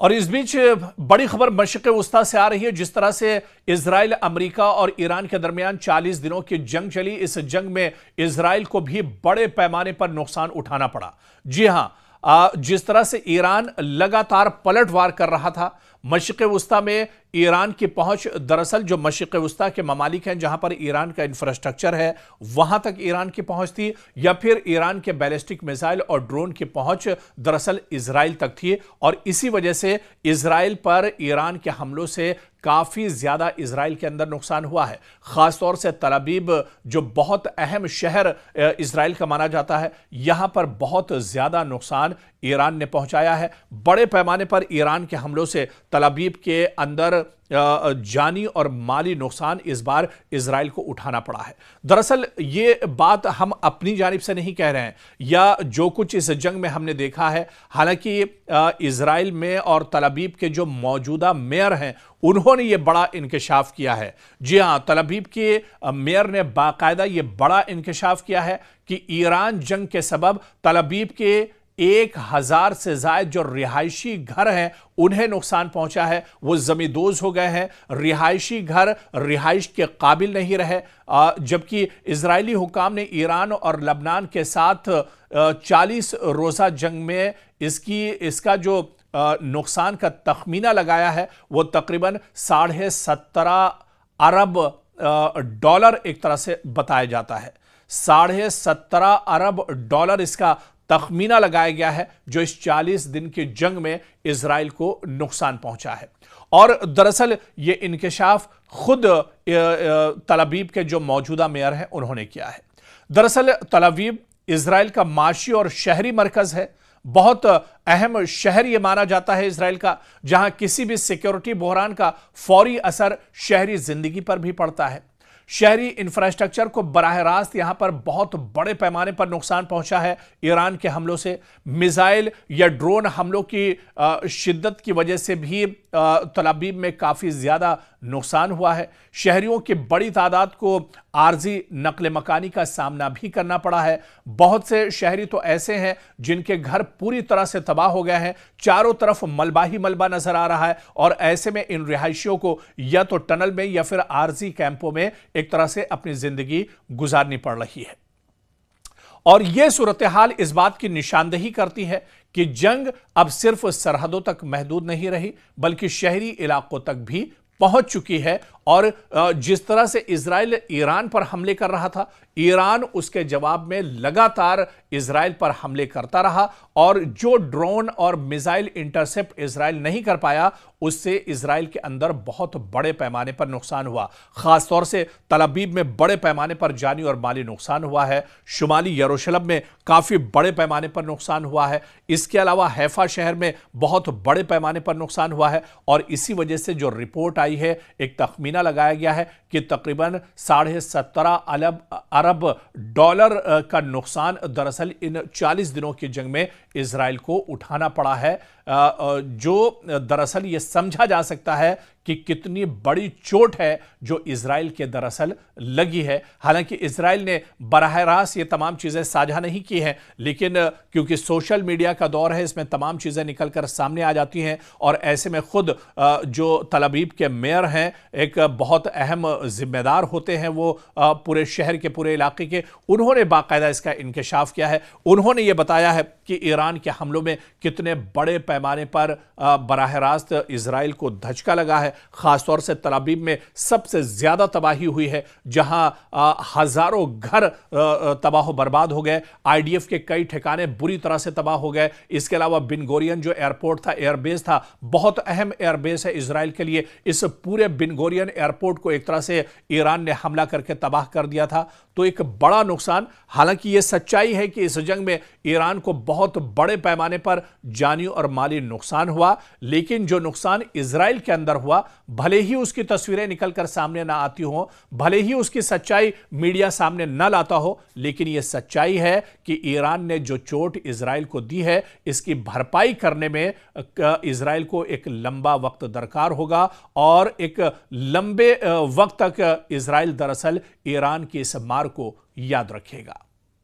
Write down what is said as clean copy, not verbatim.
और इस बीच बड़ी खबर मशरिक़ वस्ता से आ रही है। जिस तरह से इजराइल, अमेरिका और ईरान के दरमियान 40 दिनों की जंग चली, इस जंग में इजराइल को भी बड़े पैमाने पर नुकसान उठाना पड़ा। जी हां, जिस तरह से ईरान लगातार पलटवार कर रहा था मशरिक़ वस्ता में, ईरान की पहुंच, दरअसल जो मशरिक़ वस्ता के ममालिक हैं जहां पर ईरान का इंफ्रास्ट्रक्चर है वहां तक ईरान की पहुंच थी, या फिर ईरान के बैलिस्टिक मिसाइल और ड्रोन की पहुंच दरअसल इजराइल तक थी। और इसी वजह से इजराइल पर ईरान के हमलों से काफी ज्यादा इजराइल के अंदर नुकसान हुआ है। खासतौर से तल अवीव, जो बहुत अहम शहर इजराइल का माना जाता है, यहां पर बहुत ज्यादा नुकसान ईरान ने पहुंचाया है। बड़े पैमाने पर ईरान के हमलों से तल अवीव के अंदर जानी और माली नुकसान इस बार इजराइल को उठाना पड़ा है। दरअसल ये बात हम अपनी जानिब से नहीं कह रहे हैं, या जो कुछ इस जंग में हमने देखा है। हालांकि इजराइल में और तल अवीव के जो मौजूदा मेयर हैं उन्होंने ये बड़ा इंकशाफ किया है। जी हां, तल अवीव के मेयर ने बाकायदा ये बड़ा इंकशाफ किया है कि ईरान जंग के सबब तल अवीव के 1000 से ज्यादा जो रिहायशी घर हैं उन्हें नुकसान पहुंचा है। वो जमींदोज हो गए हैं, रिहायशी घर रिहाइश के काबिल नहीं रहे। जबकि इजरायली हुकाम ने ईरान और लबनान के साथ 40 रोजा जंग में इसका जो नुकसान का तखमीना लगाया है वो तकरीबन $17.5 अरब एक तरह से बताया जाता है। $17.5 अरब इसका तखमीना लगाया गया है जो इस 40 दिन की जंग में इजराइल को नुकसान पहुंचा है। और दरअसल ये इंकशाफ खुद तल अवीव के जो मौजूदा मेयर हैं उन्होंने किया है। दरअसल तल अवीव इजराइल का माशी और शहरी मरकज है, बहुत अहम शहर यह माना जाता है इजराइल का, जहां किसी भी सिक्योरिटी बहरान का फौरी असर शहरी जिंदगी पर भी पड़ता है। शहरी इंफ्रास्ट्रक्चर को बराह रास्त यहां पर बहुत बड़े पैमाने पर नुकसान पहुंचा है ईरान के हमलों से। मिसाइल या ड्रोन हमलों की शिद्दत की वजह से भी तल अवीव में काफी ज्यादा नुकसान हुआ है। शहरियों की बड़ी तादाद को आर्जी नकल मकानी का सामना भी करना पड़ा है। बहुत से शहरी तो ऐसे हैं जिनके घर पूरी तरह से तबाह हो गए हैं, चारों तरफ मलबा ही मलबा नजर आ रहा है। और ऐसे में इन रिहायशियों को या तो टनल में या फिर आर्जी कैंपों में एक तरह से अपनी जिंदगी गुजारनी पड़ रही है। और यह सूरत हाल इस बात की निशानदेही करती है कि जंग अब सिर्फ सरहदों तक महदूद नहीं रही, बल्कि शहरी इलाकों तक भी पहुंच चुकी है। और जिस तरह से इजराइल ईरान पर हमले कर रहा था, ईरान उसके जवाब में लगातार इजराइल पर हमले करता रहा। और जो ड्रोन और मिसाइल इंटरसेप्ट इजराइल नहीं कर पाया, उससे इजराइल के अंदर बहुत बड़े पैमाने पर नुकसान हुआ। खासतौर से तल अवीव में बड़े पैमाने पर जानी और माली नुकसान हुआ है। शुमाली यरूशलेम में काफी बड़े पैमाने पर नुकसान हुआ है। इसके अलावा हैफा शहर में बहुत बड़े पैमाने पर नुकसान हुआ है। और इसी वजह से जो रिपोर्ट आई है, एक तखमीना लगाया गया है कि तकरीबन $17.5 अरब का नुकसान दरअसल इन 40 दिनों की जंग में इजराइल को उठाना पड़ा है, जो दरअसल यह समझा जा सकता है कि कितनी बड़ी चोट है जो इजराइल के दरअसल लगी है। हालांकि इजराइल ने बराह रास्त ये तमाम चीजें साझा नहीं की हैं, लेकिन क्योंकि सोशल मीडिया का दौर है, इसमें तमाम चीजें निकलकर सामने आ जाती हैं। और ऐसे में खुद जो तल अवीव के मेयर हैं, एक बहुत अहम जिम्मेदार होते हैं वो पूरे शहर के, पूरे इलाके के, उन्होंने बाकायदा इसका इंकशाफ किया है। उन्होंने ये बताया है कि ईरान के हमलों में कितने बड़े पैमाने पर बराह रास्त इजराइल को धचका लगा है। खासतौर से तल अवीव में सबसे ज्यादा तबाही हुई है, जहां हजारों घर तबाह बर्बाद हो गए। आईडीएफ के कई ठिकाने बुरी तरह से तबाह हो गए। इसके अलावा बिन गोरियन जो एयरपोर्ट था, एयरबेस था, बहुत अहम एयरबेस है इजराइल के लिए, इस पूरे बिन गोरियन एयरपोर्ट को एक तरह से ईरान ने हमला करके तबाह कर दिया था। तो एक बड़ा नुकसान। हालांकि यह सच्चाई है कि इस जंग में ईरान को बहुत बड़े पैमाने पर जानी और माली नुकसान हुआ, लेकिन जो नुकसान इजराइल के अंदर हुआ, भले ही उसकी तस्वीरें निकलकर सामने ना आती हो, भले ही उसकी सच्चाई मीडिया सामने ना लाता हो, लेकिन यह सच्चाई है कि ईरान ने जो चोट इजराइल को दी है, इसकी भरपाई करने में इजराइल को एक लंबा वक्त दरकार होगा। और एक लंबे वक्त तक इजराइल दरअसल ईरान की इस मार को याद रखेगा।